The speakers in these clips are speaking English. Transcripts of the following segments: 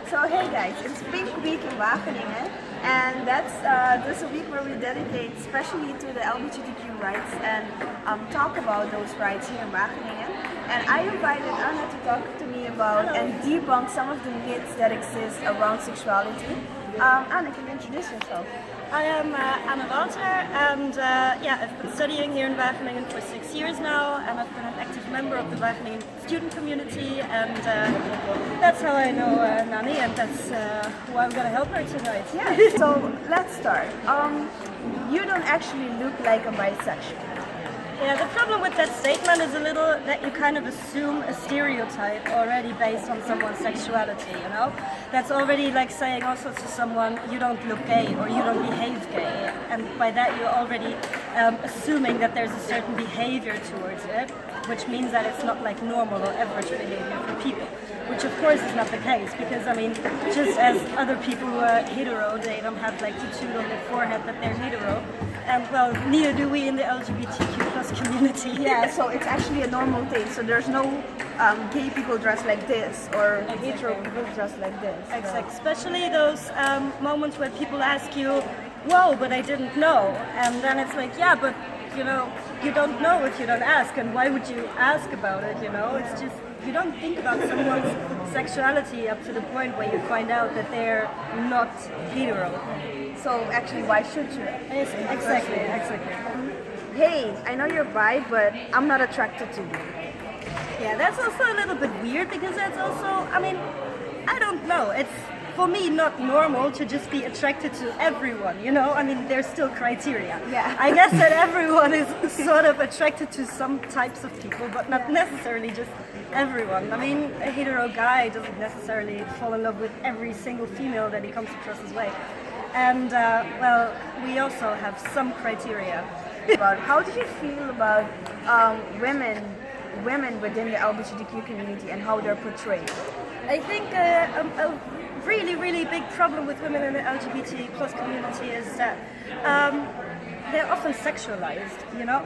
So hey guys, it's Pinkweek in Wageningen, and that's this a week where we dedicate especially to the LGBTQ rights and talk about those rights here in Wageningen. And I invited Anna to talk to me about and debunk some of the myths that exist around sexuality. Anna, can you introduce yourself? I am Anna Walter, and I've been studying here in Wageningen for 6 years now, and I've been an active member of the Wageningen student community, and that's how I know Nany, and that's why I'm going to help her tonight. Yeah. So let's start. You don't actually look like a bisexual. Yeah, the problem with that statement is a little that you kind of assume a stereotype already based on someone's sexuality, you know? That's already like saying also to someone, you don't look gay or you don't behave gay. And by that you're already assuming that there's a certain behavior towards it, which means that it's not like normal or average behavior for people. Which of course is not the case, because I mean, just as other people who are hetero, they don't have like tattooed on their forehead that they're hetero. And well, neither do we in the LGBTQ plus community. Yeah, so it's actually a normal thing. So there's no gay people dressed like this or hetero people dressed like this. So. Exactly, especially those moments where people ask you, whoa, but I didn't know. And then it's like, yeah, but you know, you don't know if you don't ask, and why would you ask about it, you know? It's just, you don't think about someone's sexuality up to the point where you find out that they're not hetero. So actually, why should you? Exactly. Hey, I know you're bi, but I'm not attracted to you. Yeah, that's also a little bit weird, because that's also, I mean, I don't know. It's, for me, not normal to just be attracted to everyone, you know? I mean, there's still criteria. Yeah. I guess that everyone is sort of attracted to some types of people, but not necessarily just everyone. I mean, a hetero guy doesn't necessarily fall in love with every single female that he comes across his way. And, well, we also have some criteria. How do you feel about women within the LGBTQ community and how they're portrayed? I think a really big problem with women in the LGBT plus community is that they're often sexualized, you know?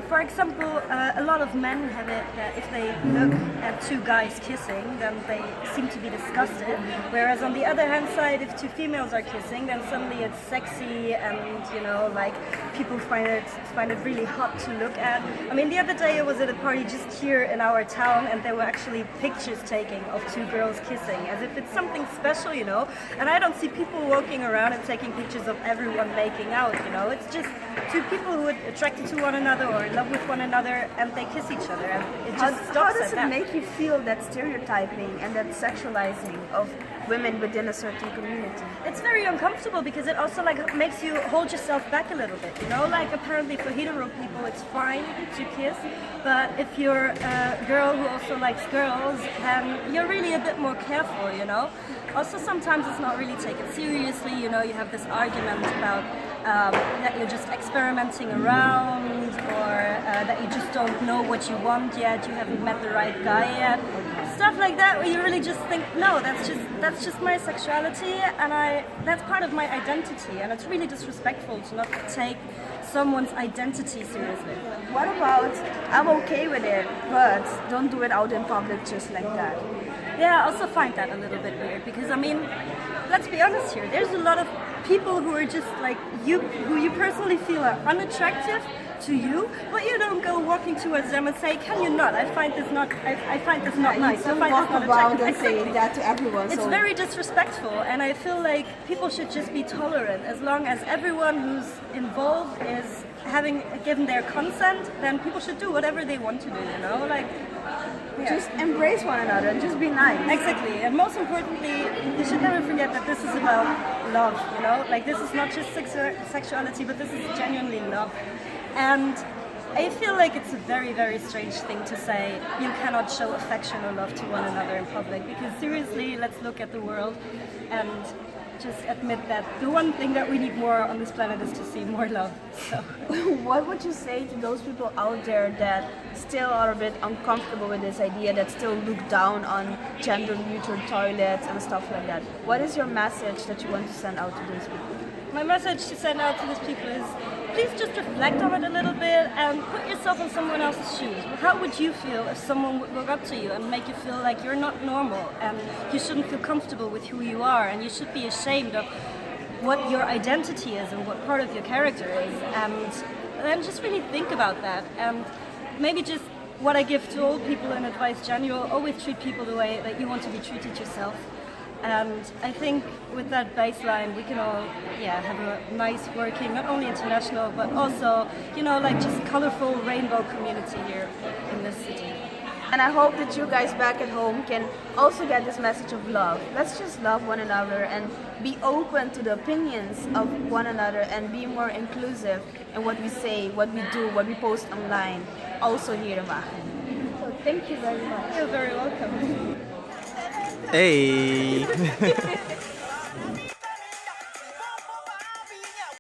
For example, a lot of men have it that if they look at two guys kissing, then they seem to be disgusted. Whereas on the other hand side, if two females are kissing, then suddenly it's sexy and, you know, like people find it really hot to look at. I mean, the other day I was at a party just here in our town, and there were actually pictures taken of two girls kissing, as if it's something special, you know? And I don't see people walking around and taking pictures of everyone making out, you know? It's just two people who are attracted to one another or in love with one another, and they kiss each other, and it just stops. How does it make you feel, that stereotyping and that sexualizing of women within a certain community? It's very uncomfortable, because it also like makes you hold yourself back a little bit, you know? Like apparently for hetero people it's fine to kiss, but if you're a girl who also likes girls, then you're really a bit more careful, you know? Also sometimes it's not really taken seriously, you know? You have this argument about that you're just experimenting around, or that you just don't know what you want yet, you haven't met the right guy yet. Stuff like that, where you really just think, no, that's just my sexuality, and that's part of my identity, and it's really disrespectful to not take someone's identity seriously. What about, I'm okay with it, but don't do it out in public just like that? Yeah, I also find that a little bit weird, because I mean, let's be honest here, there's a lot of people who are just like you, who you personally feel are unattractive to you, but you don't go walking towards them and say, can you not? I find this not nice. I find this not around and attractive. saying that to everyone. It's very disrespectful, and I feel like people should just be tolerant. As long as everyone who's involved is having given their consent, then people should do whatever they want to do, you know? Like, yeah. Just embrace one another and just be nice. Exactly, and most importantly, you should never forget that this is about love, you know? Like, this is not just sexuality, but this is genuinely love. And I feel like it's a very strange thing to say you cannot show affection or love to one another in public, because seriously, let's look at the world and just admit that the one thing that we need more on this planet is to see more love. So. What would you say to those people out there that still are a bit uncomfortable with this idea, that still look down on gender-neutral toilets and stuff like that? What is your message that you want to send out to those people? My message to send out to these people is, please just reflect on it a little bit and put yourself in someone else's shoes. How would you feel if someone would look up to you and make you feel like you're not normal and you shouldn't feel comfortable with who you are and you should be ashamed of what your identity is and what part of your character is, and then just really think about that. And maybe just what I give to all people in advice general, always treat people the way that you want to be treated yourself. And I think with that baseline we can all have a nice working, not only international but also, you know, like just colorful rainbow community here in this city. And I hope that you guys back at home can also get this message of love. Let's just love one another and be open to the opinions of one another and be more inclusive in what we say, what we do, what we post online, also here in Wageningen. So thank you very much. You're very welcome. Hey!